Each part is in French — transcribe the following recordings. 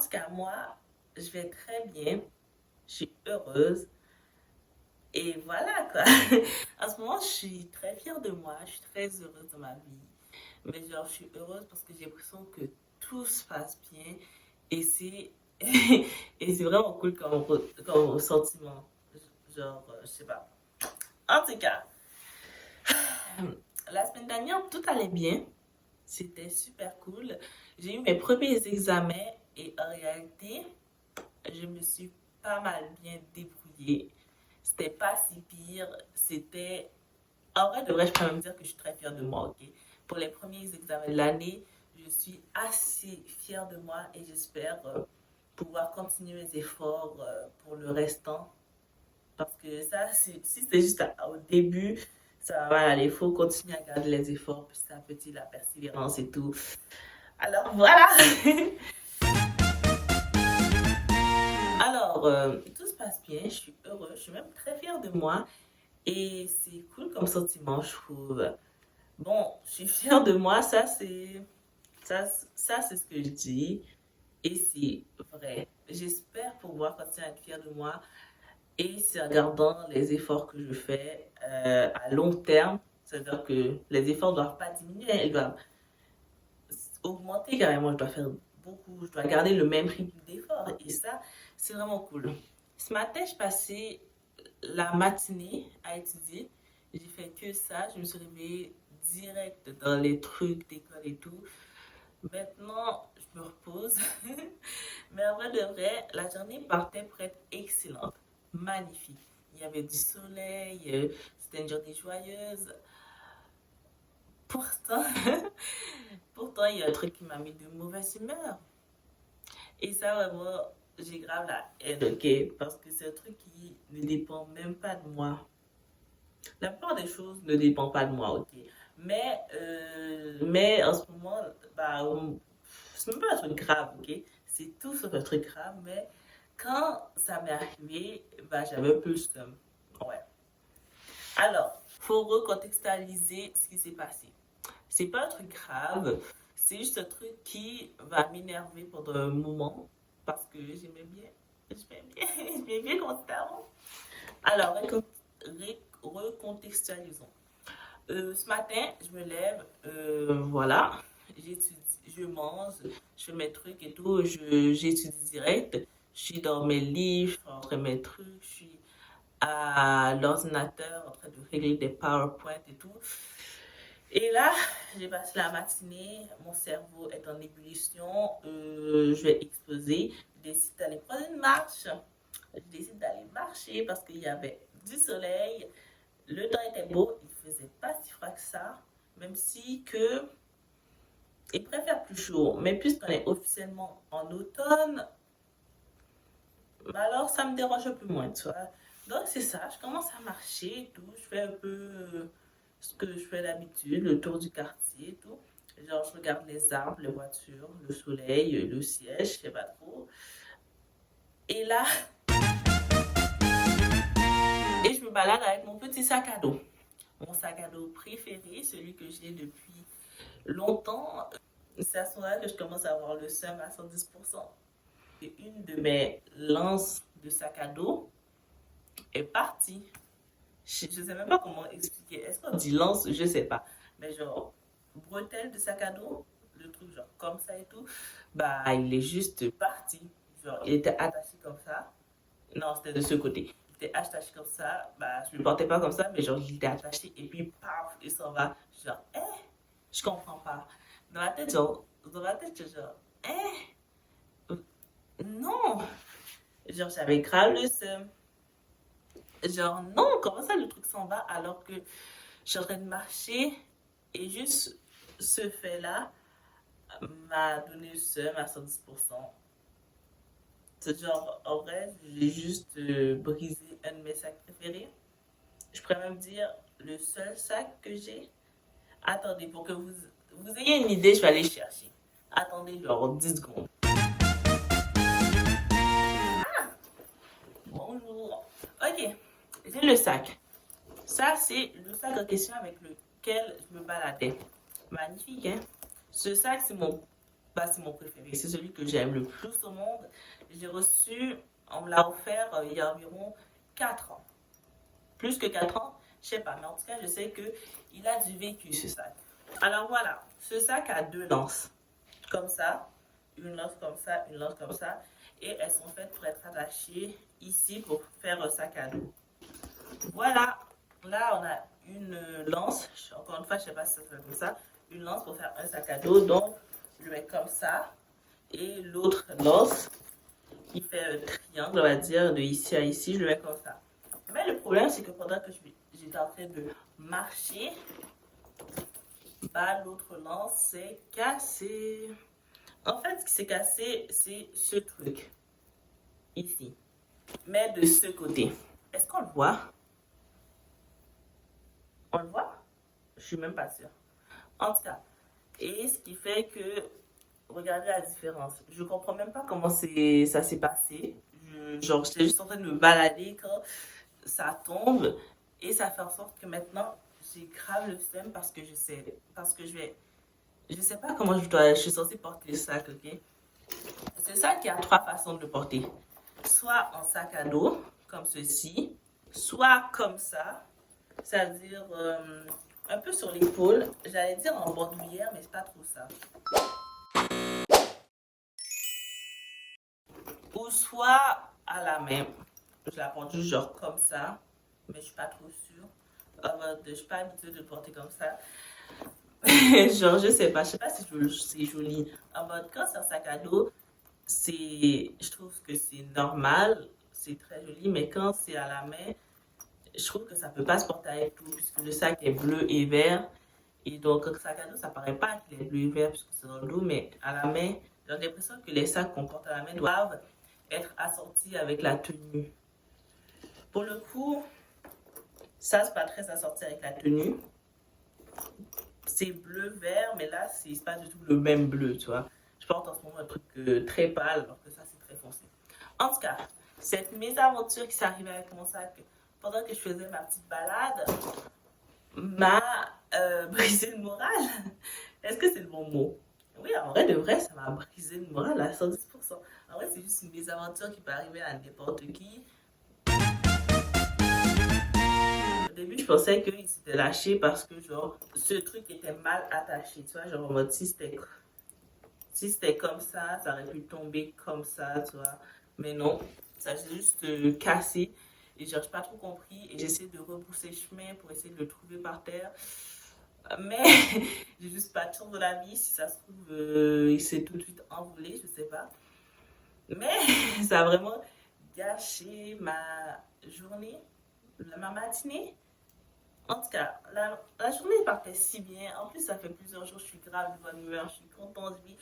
pense qu'à moi, je vais très bien. Je suis heureuse. Et voilà quoi. En ce moment, je suis très fière de moi. Je suis très heureuse de ma vie. Mais genre, je suis heureuse parce que j'ai l'impression que tout se passe bien. Et c'est et c'est vraiment cool comme sentiment. Genre, je sais pas. En tout cas, la semaine dernière, tout allait bien. C'était super cool. J'ai eu mes premiers examens et en réalité, je me suis pas mal bien débrouillée. C'était pas si pire. C'était. En vrai, de vrai, je peux même dire que je suis très fière de moi, ok? Pour les premiers examens de l'année, je suis assez fière de moi et j'espère pouvoir continuer mes efforts pour le restant. Parce que ça, si c'est juste au début, ça va mal aller. Il faut continuer à garder les efforts, petit à petit, la persévérance et tout. Alors voilà! Alors, tout se passe bien, je suis heureuse, je suis même très fière de moi et c'est cool comme sentiment, je trouve. Bon, je suis fière de moi, ça, ça c'est ce que je dis et c'est vrai. J'espère pouvoir continuer à être fière de moi et c'est en regardant les efforts que je fais à long terme, c'est-à-dire que les efforts ne doivent pas diminuer, ils doivent augmenter carrément, je dois faire beaucoup, je dois garder le même rythme d'effort et ça, c'est vraiment cool. Ce matin, je passais la matinée à étudier. J'ai fait que ça. Je me suis réveillée direct dans les trucs d'école et tout. Maintenant, je me repose. Mais en vrai de vrai, la journée partait pour être excellente. Magnifique. Il y avait du soleil. C'était une journée joyeuse. Pourtant, pourtant, il y a un truc qui m'a mis de mauvaise humeur. Et ça, vraiment, j'ai grave la haine, ok? Parce que c'est un truc qui ne dépend même pas de moi. La plupart des choses ne dépendent pas de moi, ok. Mais en ce moment, bah, c'est même pas un truc grave, ok. C'est tout sauf un truc grave, mais quand ça m'est arrivé, bah, j'avais un peu le seum. Ouais. Alors, faut recontextualiser ce qui s'est passé. C'est pas un truc grave, c'est juste un truc qui va m'énerver pendant un moment parce que j'aimais bien constamment. Alors, recontextualisons. Ce matin, je me lève, voilà, j'étudie, je mange, je fais mes trucs et tout, j'étudie direct. Je suis dans mes livres, je suis en train de mes trucs, je suis à l'ordinateur en train de régler des PowerPoint et tout. Et là, j'ai passé la matinée, mon cerveau est en ébullition, je vais exploser, je décide d'aller prendre une marche. Je décide d'aller marcher parce qu'il y avait du soleil, le temps était beau, il faisait pas si froid que ça, même si que il préfère plus chaud. Mais puisqu'on est officiellement en automne, bah alors ça me dérange un peu moins, tu vois. Donc c'est ça, je commence à marcher et tout, je fais un peu ce que je fais d'habitude, le tour du quartier et tout. Genre je regarde les arbres, les voitures, le soleil, le ciel, je sais pas trop. Et là, et je me balade avec mon petit sac à dos. Mon sac à dos préféré, celui que j'ai depuis longtemps. C'est à ce moment-là que je commence à avoir le seum à 110%. Et une de mes lances de sac à dos est partie. Je sais même pas comment expliquer. Est-ce qu'on dit lance? Je sais pas. Mais genre, bretelle de sac à dos, le truc genre comme ça et tout, bah il est juste parti. Genre, il était attaché comme ça. Non, c'était de ce côté. Il était attaché comme ça. Bah, je ne le portais pas comme ça, mais genre, il était attaché et puis paf, il s'en va. Genre, je comprends pas. Dans la tête, genre, non. Genre, j'avais grave le seum. Genre, non, comment ça le truc s'en va alors que je suis en train de marcher et juste ce fait-là m'a donné le seum à 110%. C'est genre, en vrai, j'ai juste brisé un de mes sacs préférés. Je pourrais même dire le seul sac que j'ai. Attendez, pour que vous ayez une idée, je vais aller chercher. Attendez, genre 10 secondes. Bonjour. Ok, j'ai le sac. Ça, c'est le sac en question avec lequel je me baladais. Magnifique, hein? Ce sac, c'est mon bah, c'est mon préféré. C'est celui que j'aime le plus au monde. J'ai reçu, on me l'a offert il y a environ 4 ans. Plus que 4 ans, je sais pas, mais en tout cas, je sais qu'il a du vécu ce sac. Alors voilà, ce sac a 2 lances. Comme ça, une lance comme ça, une lance comme ça. Et elles sont faites pour être attachées ici pour faire un sac à dos. Voilà, là on a une lance. Encore une fois, je sais pas si ça se fait comme ça. Une lance pour faire un sac à dos. Donc, je le mets comme ça. Et l'autre lance qui fait un triangle, on va dire, de ici à ici, je le mets comme ça. Mais le problème, c'est que pendant que j'étais en train de marcher, bah, l'autre lance s'est cassée. En fait, ce qui s'est cassé, c'est ce truc, ici. Mais de ce côté. Est-ce qu'on le voit? On le voit? Je suis même pas sûre. En tout cas, et ce qui fait que, regardez la différence. Je comprends même pas comment ça s'est passé. Genre, j'étais juste en train de me balader quand ça tombe et ça fait en sorte que maintenant, j'ai grave le seum parce que je sais pas comment je suis censée porter le sac, ok? C'est ça qui a 3 façons de le porter. Soit en sac à dos, comme ceci, soit comme ça, c'est-à-dire un peu sur l'épaule. J'allais dire en bandoulière, mais c'est pas trop ça. Ou soit à la main. Je la porte juste genre comme ça, mais je suis pas trop sûre. Je suis pas habituée de le porter comme ça. Genre, je sais pas si c'est joli. En mode, quand c'est un sac à dos, je trouve que c'est normal, c'est très joli, mais quand c'est à la main, je trouve que ça peut pas se porter avec tout, puisque le sac est bleu et vert. Et donc, le sac à dos, ça paraît pas qu'il est bleu et vert, puisque c'est dans le dos, mais à la main, j'ai l'impression que les sacs qu'on porte à la main doivent être assortis avec la tenue. Pour le coup, ça, c'est pas très assorti avec la tenue. C'est bleu-vert, mais là, c'est pas du tout le même bleu, tu vois. Je porte en ce moment un truc très pâle, alors que ça, c'est très foncé. En tout cas, cette mésaventure qui s'est arrivée avec mon sac pendant que je faisais ma petite balade m'a brisé le moral. Est-ce que c'est le bon mot? Oui, en vrai, de vrai, ça m'a brisé le moral à 110%. En vrai, c'est juste une mésaventure qui peut arriver à n'importe qui. Au début, je pensais qu'il s'était lâché parce que, genre, ce truc était mal attaché. Tu vois, genre, en mode, si c'était comme ça aurait pu tomber comme ça, tu vois. Mais non, ça s'est juste cassé. Et genre, j'ai pas trop compris. Et j'essaie de repousser chemin pour essayer de le trouver par terre. Mais j'ai juste pas de chance de la vie. Si ça se trouve, il s'est tout de suite envolé, je sais pas. Mais ça a vraiment gâché ma journée, ma matinée. En tout cas, la journée partait si bien. En plus, ça fait plusieurs jours, je suis grave de bonne humeur, je suis contente, je vis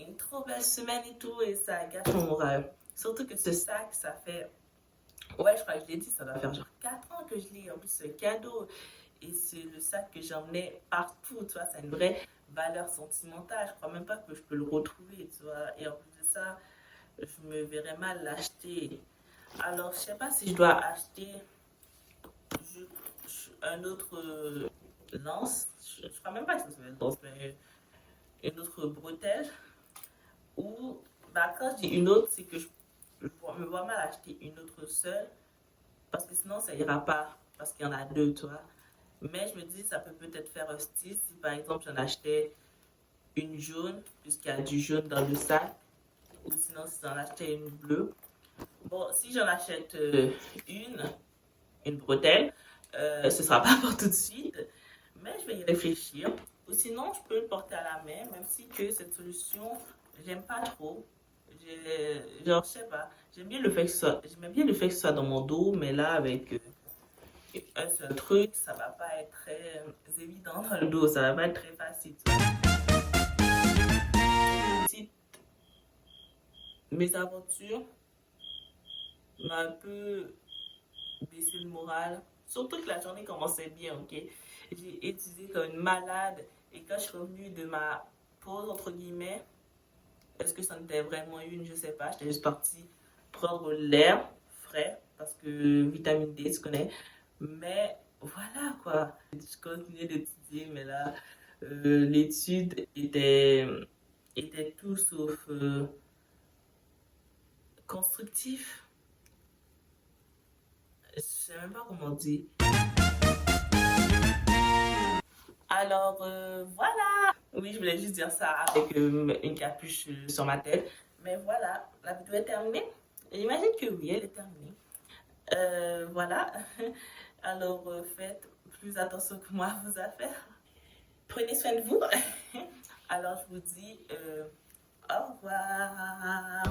une trop belle semaine et tout, et ça gâche mon moral. Surtout que ce sac, ça fait, ouais, je crois que je l'ai dit, ça doit faire genre 4 ans que je l'ai. En plus, c'est un cadeau. Et c'est le sac que j'emmenais partout, tu vois, ça a une vraie valeur sentimentale. Je crois même pas que je peux le retrouver, tu vois. Et en plus de ça, je me verrais mal l'acheter. Alors, je sais pas si je dois acheter un autre lance. Je crois même pas que ça s'appelle lance, mais une autre bretelle. Ou, bah, quand je dis une autre, c'est que je me vois mal acheter une autre seule. Parce que sinon, ça ira pas. Parce qu'il y en a deux, tu vois. Mais je me dis, ça peut peut-être faire un style. Si par exemple, j'en achetais une jaune, puisqu'il y a du jaune dans le sac. Ou sinon, si j'en achetais une bleue. Bon, si j'en achète une bretelle, ce sera pas pour tout de suite. Mais je vais y réfléchir. Ou sinon, je peux le porter à la main, même si que cette solution, j'aime pas trop. Genre, je sais pas. J'aime bien le fait que ce soit dans mon dos, mais là, avec un seul truc, ça va pas être très évident dans le dos. Ça va pas être très facile. Petite mésaventure m'a un peu baissé le moral. Surtout que la journée commençait bien, ok? J'ai étudié comme une malade et quand je suis revenue de ma pause, entre guillemets, est-ce que ça en était vraiment une? Je sais pas. J'étais juste partie prendre l'air frais parce que vitamine D, tu connais. Mais voilà quoi. Je continuais d'étudier, mais là, l'étude était était tout sauf constructif. Je sais même pas comment dire. Alors, voilà. Oui, je voulais juste dire ça avec une capuche sur ma tête. Mais voilà, la vidéo est terminée. J'imagine que oui, elle est terminée. Voilà. Alors, faites plus attention que moi à vos affaires. Prenez soin de vous. Alors, je vous dis au revoir.